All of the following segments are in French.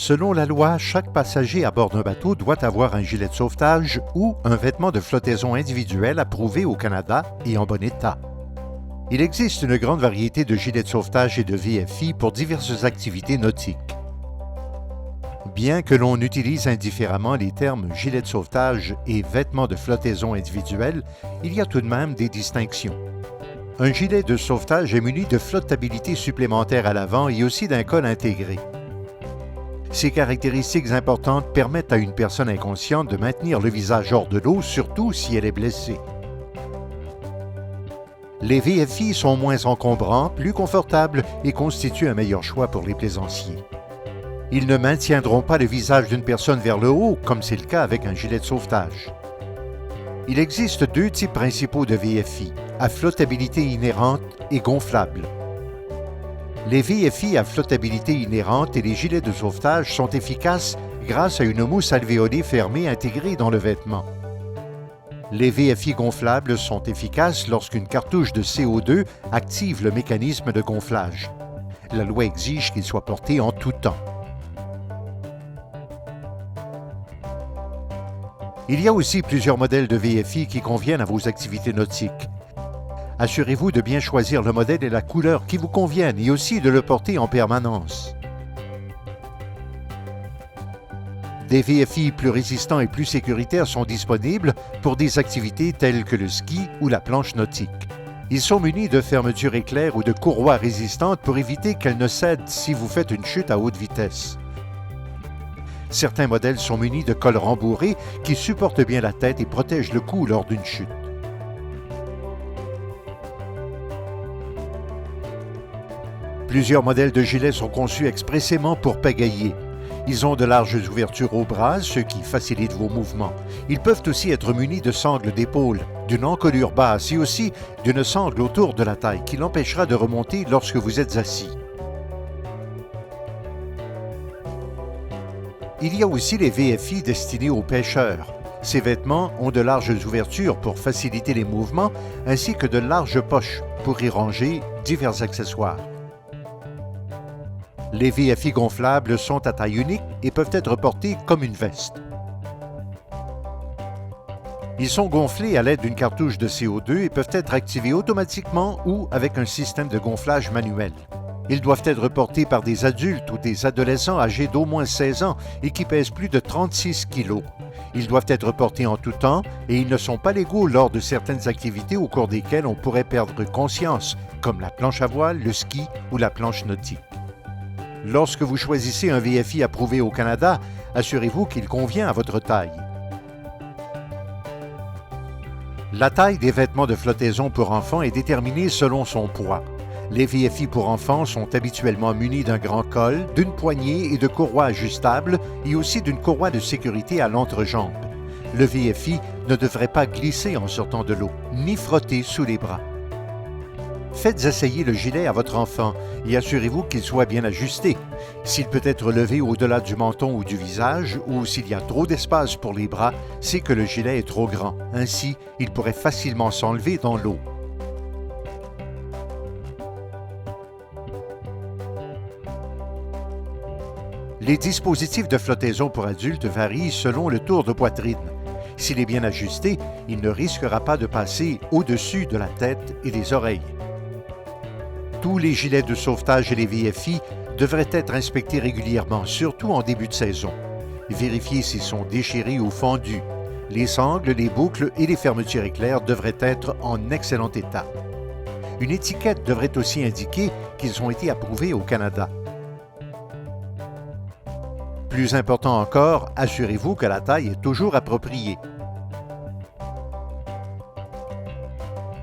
Selon la loi, chaque passager à bord d'un bateau doit avoir un gilet de sauvetage ou un vêtement de flottaison individuel approuvé au Canada et en bon état. Il existe une grande variété de gilets de sauvetage et de VFI pour diverses activités nautiques. Bien que l'on utilise indifféremment les termes gilet de sauvetage et vêtements de flottaison individuel, il y a tout de même des distinctions. Un gilet de sauvetage est muni de flottabilité supplémentaire à l'avant et aussi d'un col intégré. Ces caractéristiques importantes permettent à une personne inconsciente de maintenir le visage hors de l'eau, surtout si elle est blessée. Les VFI sont moins encombrants, plus confortables et constituent un meilleur choix pour les plaisanciers. Ils ne maintiendront pas le visage d'une personne vers le haut, comme c'est le cas avec un gilet de sauvetage. Il existe deux types principaux de VFI, à flottabilité inhérente et gonflable. Les VFI à flottabilité inhérente et les gilets de sauvetage sont efficaces grâce à une mousse alvéolée fermée intégrée dans le vêtement. Les VFI gonflables sont efficaces lorsqu'une cartouche de CO2 active le mécanisme de gonflage. La loi exige qu'il soit porté en tout temps. Il y a aussi plusieurs modèles de VFI qui conviennent à vos activités nautiques. Assurez-vous de bien choisir le modèle et la couleur qui vous conviennent et aussi de le porter en permanence. Des VFI plus résistants et plus sécuritaires sont disponibles pour des activités telles que le ski ou la planche nautique. Ils sont munis de fermetures éclair ou de courroies résistantes pour éviter qu'elles ne cèdent si vous faites une chute à haute vitesse. Certains modèles sont munis de cols rembourrés qui supportent bien la tête et protègent le cou lors d'une chute. Plusieurs modèles de gilets sont conçus expressément pour pagayer. Ils ont de larges ouvertures aux bras, ce qui facilite vos mouvements. Ils peuvent aussi être munis de sangles d'épaule, d'une encolure basse et aussi d'une sangle autour de la taille qui l'empêchera de remonter lorsque vous êtes assis. Il y a aussi les VFI destinés aux pêcheurs. Ces vêtements ont de larges ouvertures pour faciliter les mouvements ainsi que de larges poches pour y ranger divers accessoires. Les VFI gonflables sont à taille unique et peuvent être portés comme une veste. Ils sont gonflés à l'aide d'une cartouche de CO2 et peuvent être activés automatiquement ou avec un système de gonflage manuel. Ils doivent être portés par des adultes ou des adolescents âgés d'au moins 16 ans et qui pèsent plus de 36 kg. Ils doivent être portés en tout temps et ils ne sont pas légaux lors de certaines activités au cours desquelles on pourrait perdre conscience, comme la planche à voile, le ski ou la planche nautique. Lorsque vous choisissez un VFI approuvé au Canada, assurez-vous qu'il convient à votre taille. La taille des vêtements de flottaison pour enfants est déterminée selon son poids. Les VFI pour enfants sont habituellement munis d'un grand col, d'une poignée et de courroies ajustables et aussi d'une courroie de sécurité à l'entrejambe. Le VFI ne devrait pas glisser en sortant de l'eau, ni frotter sous les bras. Faites essayer le gilet à votre enfant et assurez-vous qu'il soit bien ajusté. S'il peut être levé au-delà du menton ou du visage ou s'il y a trop d'espace pour les bras, c'est que le gilet est trop grand. Ainsi, il pourrait facilement s'enlever dans l'eau. Les dispositifs de flottaison pour adultes varient selon le tour de poitrine. S'il est bien ajusté, il ne risquera pas de passer au-dessus de la tête et des oreilles. Tous les gilets de sauvetage et les VFI devraient être inspectés régulièrement, surtout en début de saison. Vérifiez s'ils sont déchirés ou fendus. Les sangles, les boucles et les fermetures éclair devraient être en excellent état. Une étiquette devrait aussi indiquer qu'ils ont été approuvés au Canada. Plus important encore, assurez-vous que la taille est toujours appropriée.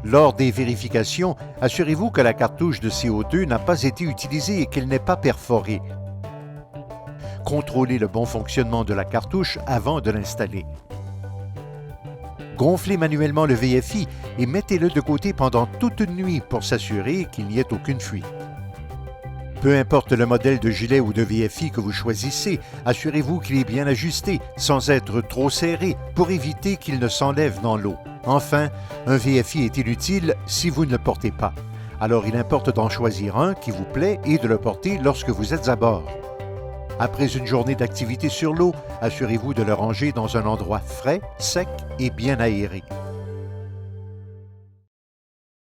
Lors des vérifications, assurez-vous que la cartouche de CO2 n'a pas été utilisée et qu'elle n'est pas perforée. Contrôlez le bon fonctionnement de la cartouche avant de l'installer. Gonflez manuellement le VFI et mettez-le de côté pendant toute une nuit pour s'assurer qu'il n'y ait aucune fuite. Peu importe le modèle de gilet ou de VFI que vous choisissez, assurez-vous qu'il est bien ajusté, sans être trop serré, pour éviter qu'il ne s'enlève dans l'eau. Enfin, un VFI est inutile si vous ne le portez pas. Alors il importe d'en choisir un qui vous plaît et de le porter lorsque vous êtes à bord. Après une journée d'activité sur l'eau, assurez-vous de le ranger dans un endroit frais, sec et bien aéré.